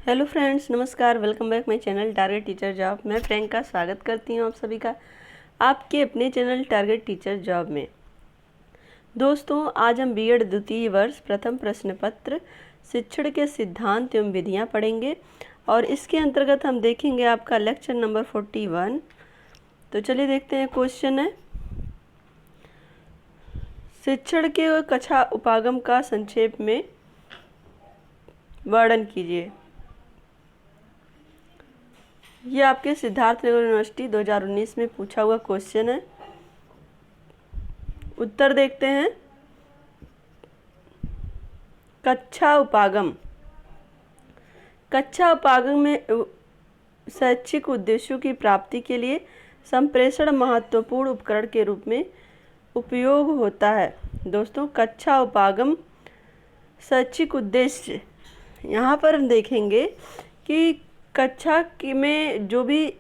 Hello friends, नमस्कार। Welcome back my channel target teacher job. मैं प्रियंका स्वागत करती हूँ आप सभी का आपके अपने चैनल टारगेट टीचर जॉब में। दोस्तों, आज हम बीएड द्वितीय वर्ष प्रथम प्रश्न पत्र शिक्षण के सिद्धांत एवं विधियाँ पढ़ेंगे और इसके अंतर्गत हम देखेंगे आपका लेक्चर नंबर 41। तो चलिए देखते हैं। क्वेश्चन है, शिक्षण के कक्षा उपागम का संक्षेप में वर्णन कीजिए। ये आपके सिद्धार्थनगर यूनिवर्सिटी 2019 में पूछा हुआ क्वेश्चन है। उत्तर देखते हैं। कक्षा उपागम। कक्षा उपागम में शैक्षिक उद्देश्यों की प्राप्ति के लिए संप्रेषण महत्वपूर्ण उपकरण के रूप में उपयोग होता है। दोस्तों, कक्षा उपागम शैक्षिक उद्देश्य, यहाँ पर हम देखेंगे कि कक्षा में जो भी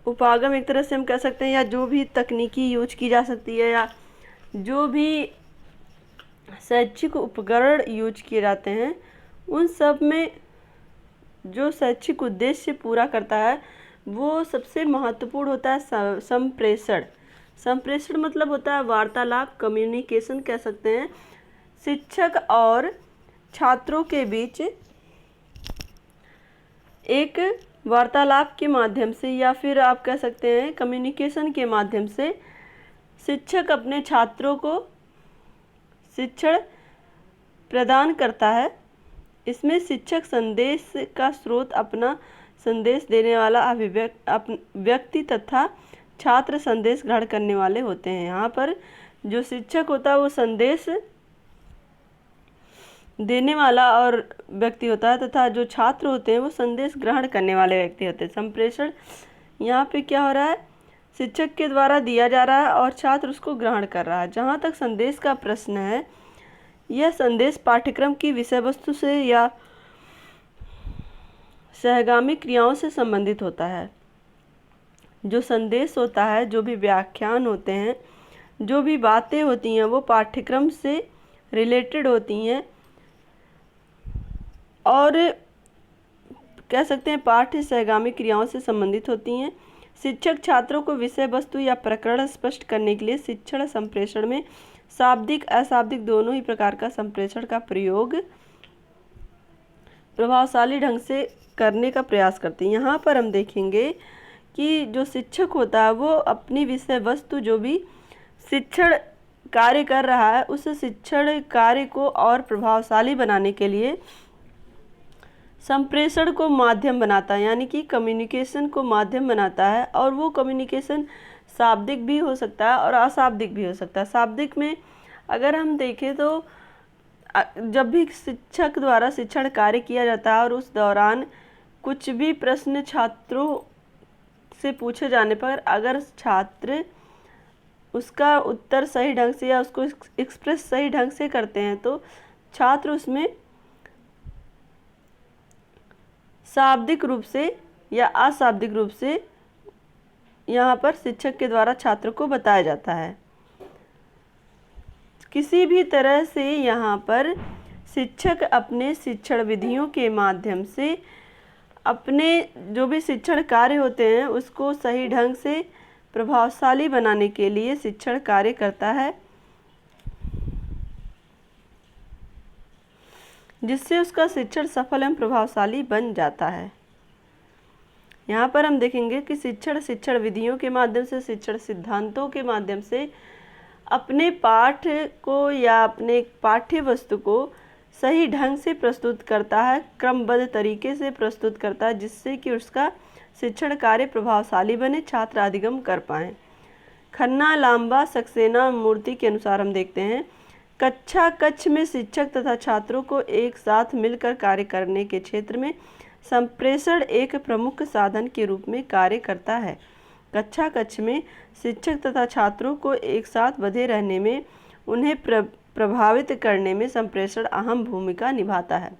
उपागम, एक तरह से हम कह सकते हैं, या जो भी तकनीकी यूज की जा सकती है या जो भी शैक्षिक उपकरण यूज किए जाते हैं, उन सब में जो शैक्षिक उद्देश्य पूरा करता है वो सबसे महत्वपूर्ण होता है संप्रेषण। संप्रेषण मतलब होता है वार्तालाप, कम्युनिकेशन कह सकते हैं। शिक्षक और छात्रों के बीच एक वार्तालाप के माध्यम से, या फिर आप कह सकते हैं कम्युनिकेशन के माध्यम से, शिक्षक अपने छात्रों को शिक्षण प्रदान करता है। इसमें शिक्षक संदेश का स्रोत, अपना संदेश देने वाला व्यक्ति तथा छात्र संदेश ग्रहण करने वाले होते हैं। यहाँ पर जो शिक्षक होता है वो संदेश देने वाला और व्यक्ति होता है, तथा जो छात्र होते हैं वो संदेश ग्रहण करने वाले व्यक्ति होते हैं। संप्रेषण यहाँ पे क्या हो रहा है, शिक्षक के द्वारा दिया जा रहा है और छात्र उसको ग्रहण कर रहा है। जहाँ तक संदेश का प्रश्न है, यह संदेश पाठ्यक्रम की विषय वस्तु से या सहगामी क्रियाओं से संबंधित होता है। जो संदेश होता है, जो भी व्याख्यान होते हैं, जो भी बातें होती हैं, वो पाठ्यक्रम से रिलेटेड होती हैं और कह सकते हैं पाठ्य सहगामी क्रियाओं से संबंधित होती हैं। शिक्षक छात्रों को विषय वस्तु या प्रकरण स्पष्ट करने के लिए शिक्षण संप्रेषण में शाब्दिक अशाब्दिक दोनों ही प्रकार का संप्रेषण का प्रयोग प्रभावशाली ढंग से करने का प्रयास करते हैं। यहाँ पर हम देखेंगे कि जो शिक्षक होता है वो अपनी विषय वस्तु, जो भी शिक्षण कार्य कर रहा है, उस शिक्षण कार्य को और प्रभावशाली बनाने के लिए संप्रेषण को माध्यम बनाता है, यानी कि कम्युनिकेशन को माध्यम बनाता है। और वो कम्युनिकेशन शाब्दिक भी हो सकता है और अशाब्दिक भी हो सकता है। शाब्दिक में अगर हम देखें तो जब भी शिक्षक द्वारा शिक्षण कार्य किया जाता है और उस दौरान कुछ भी प्रश्न छात्रों से पूछे जाने पर अगर छात्र उसका उत्तर सही ढंग से या उसको एक्सप्रेस सही ढंग से करते हैं तो छात्र उसमें शाब्दिक रूप से या अशाब्दिक रूप से यहाँ पर शिक्षक के द्वारा छात्र को बताया जाता है। किसी भी तरह से यहाँ पर शिक्षक अपने शिक्षण विधियों के माध्यम से अपने जो भी शिक्षण कार्य होते हैं उसको सही ढंग से प्रभावशाली बनाने के लिए शिक्षण कार्य करता है, जिससे उसका शिक्षण सफल एवं प्रभावशाली बन जाता है। यहाँ पर हम देखेंगे कि शिक्षण विधियों के माध्यम से, शिक्षण सिद्धांतों के माध्यम से अपने पाठ को या अपने पाठ्य वस्तु को सही ढंग से प्रस्तुत करता है, क्रमबद्ध तरीके से प्रस्तुत करता है, जिससे कि उसका शिक्षण कार्य प्रभावशाली बने, छात्र अधिगम कर पाएँ। खन्ना, लांबा, सक्सेना, मूर्ति के अनुसार हम देखते हैं, कक्ष में शिक्षक तथा छात्रों को एक साथ मिलकर कार्य करने के क्षेत्र में संप्रेषण एक प्रमुख साधन के रूप में कार्य करता है। कक्ष में शिक्षक तथा छात्रों को एक साथ बंधे रहने में, उन्हें प्रभावित करने में संप्रेषण अहम भूमिका निभाता है।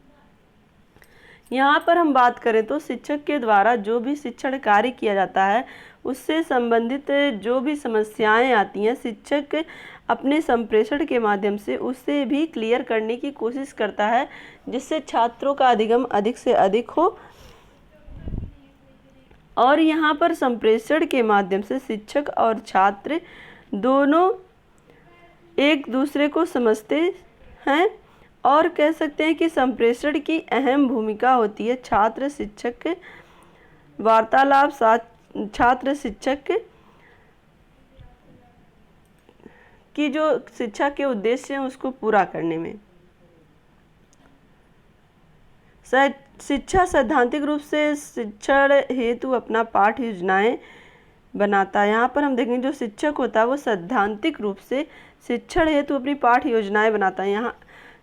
यहाँ पर हम बात करें तो शिक्षक के द्वारा जो भी शिक्षण कार्य किया जाता है उससे संबंधित जो भी समस्याएं आती हैं, शिक्षक अपने संप्रेषण के माध्यम से उसे भी क्लियर करने की कोशिश करता है, जिससे छात्रों का अधिगम अधिक से अधिक हो। और यहाँ पर संप्रेषण के माध्यम से शिक्षक और छात्र दोनों एक दूसरे को समझते हैं, और कह सकते हैं कि संप्रेषण की अहम भूमिका होती है छात्र शिक्षक वार्तालाप, छात्र शिक्षक की जो शिक्षा के उद्देश्य हैं उसको पूरा करने में। शिक्षा सैद्धांतिक रूप से शिक्षण हेतु अपना पाठ योजनाएं बनाता है। यहाँ पर हम देखेंगे जो शिक्षक होता है वो सैद्धांतिक रूप से शिक्षण हेतु अपनी पाठ योजनाएं बनाता है। यहाँ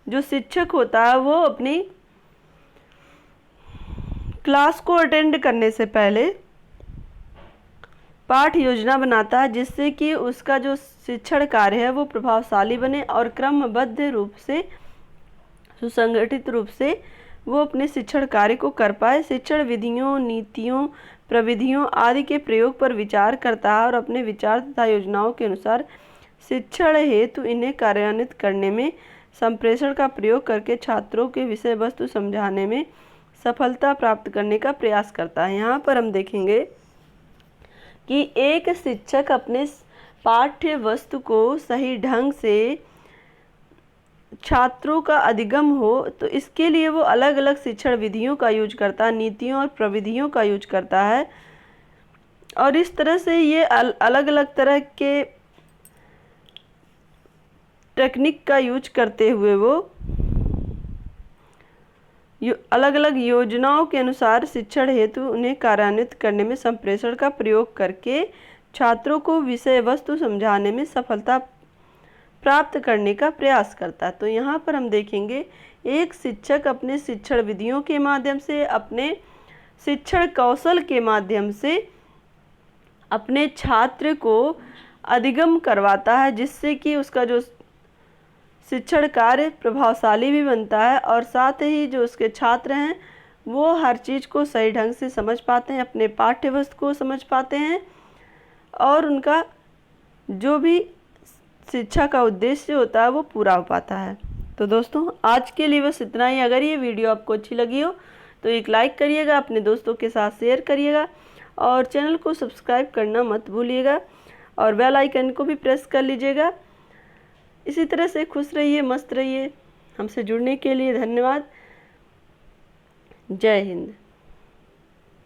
जो शिक्षक होता है वो अपनी क्लास को अटेंड करने से पहले पाठ योजना बनाता है, जिससे कि उसका जो शिक्षण कार्य है वो प्रभावशाली बने और क्रमबद्ध रूप से, सुसंगठित रूप से वो अपने शिक्षण कार्य को कर पाए। शिक्षण विधियों, नीतियों, प्रविधियों आदि के प्रयोग पर विचार करता है और अपने विचार तथा योजनाओं के अनुसार शिक्षण हेतु इन्हें कार्यान्वित करने में संप्रेषण का प्रयोग करके छात्रों के विषय वस्तु समझाने में सफलता प्राप्त करने का प्रयास करता है। यहाँ पर हम देखेंगे कि एक शिक्षक अपने पाठ्य वस्तु को सही ढंग से छात्रों का अधिगम हो, तो इसके लिए वो अलग अलग शिक्षण विधियों का यूज करता है, नीतियों और प्रविधियों का यूज करता है। और इस तरह से ये अलग अलग तरह के टेक्निक का यूज करते हुए वो अलग अलग योजनाओं के अनुसार शिक्षण हेतु उन्हें कार्यान्वित करने में संप्रेषण का प्रयोग करके छात्रों को विषय वस्तु समझाने में सफलता प्राप्त करने का प्रयास करता है। तो यहाँ पर हम देखेंगे एक शिक्षक अपने शिक्षण विधियों के माध्यम से, अपने शिक्षण कौशल के माध्यम से अपने छात्र को अधिगम करवाता है, जिससे कि उसका जो शिक्षण कार्य प्रभावशाली भी बनता है और साथ ही जो उसके छात्र हैं वो हर चीज़ को सही ढंग से समझ पाते हैं, अपने पाठ्य वस्तु को समझ पाते हैं और उनका जो भी शिक्षा का उद्देश्य होता है वो पूरा हो पाता है। तो दोस्तों आज के लिए बस इतना ही। अगर ये वीडियो आपको अच्छी लगी हो तो एक लाइक करिएगा, अपने दोस्तों के साथ शेयर करिएगा और चैनल को सब्सक्राइब करना मत भूलिएगा और बेल आइकन को भी प्रेस कर लीजिएगा। इसी तरह से खुश रहिए, मस्त रहिए। हमसे जुड़ने के लिए धन्यवाद। जय हिंद।